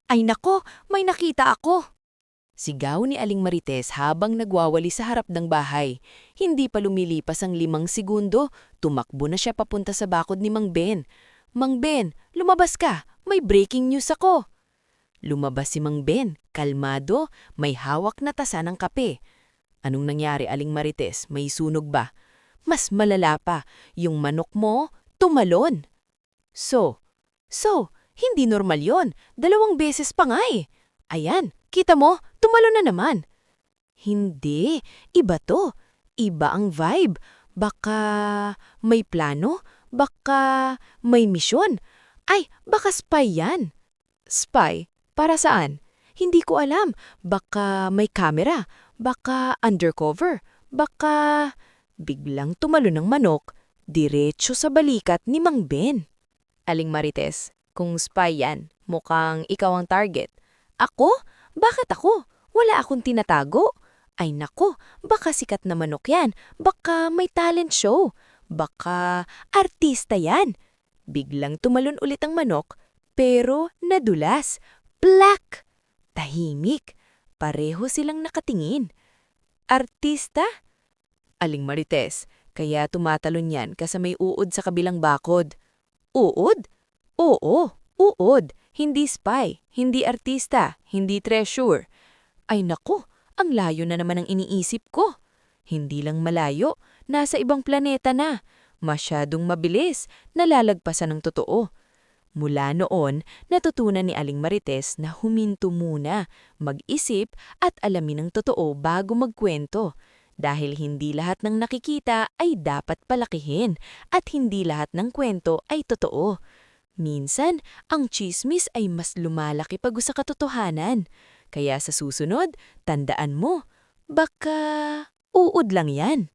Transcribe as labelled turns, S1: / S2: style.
S1: Ay nako, may nakita ako!
S2: Sigaw ni Aling Marites habang nagwawali sa harap ng bahay. Hindi pa lumilipas ang 5 segundo, tumakbo na siya papunta sa bakod ni Mang Ben. Mang Ben, lumabas ka! May breaking news ako! Lumabas si Mang Ben, kalmado, may hawak na tasa ng kape. Anong nangyari, Aling Marites? May sunog ba? Mas malala pa, yung manok mo, tumalon. So, hindi normal yon. 2 beses pa nga eh. Ayan, kita mo, tumalo na naman. Hindi, iba to. Iba ang vibe. Baka may plano? Baka may misyon? Ay, baka spy yan. Spy? Para saan? Hindi ko alam. Baka may camera. Baka undercover. Baka... Biglang tumalo ng manok, diretso sa balikat ni Mang Ben. Aling Marites, kung spy yan, mukhang ikaw ang target. Ako? Bakit ako? Wala akong tinatago. Ay nako, baka sikat na manok yan. Baka may talent show. Baka artista yan. Biglang tumalon ulit ang manok, pero nadulas. Plak! Tahimik. Pareho silang nakatingin. Artista? Aling Marites, kaya tumatalon yan kasi may uod sa kabilang bakod. Uod? Oo, uod. Hindi spy, hindi artista, hindi treasure. Ay naku, ang layo na naman ang iniisip ko. Hindi lang malayo, nasa ibang planeta na. Masyadong mabilis, nalalagpasan ng totoo. Mula noon, natutunan ni Aling Marites na huminto muna, mag-isip at alamin ang totoo bago magkwento. Dahil hindi lahat ng nakikita ay dapat palakihin at hindi lahat ng kwento ay totoo. Minsan, ang tsismis ay mas lumalaki pag sa katotohanan. Kaya sa susunod, tandaan mo, baka uod lang yan.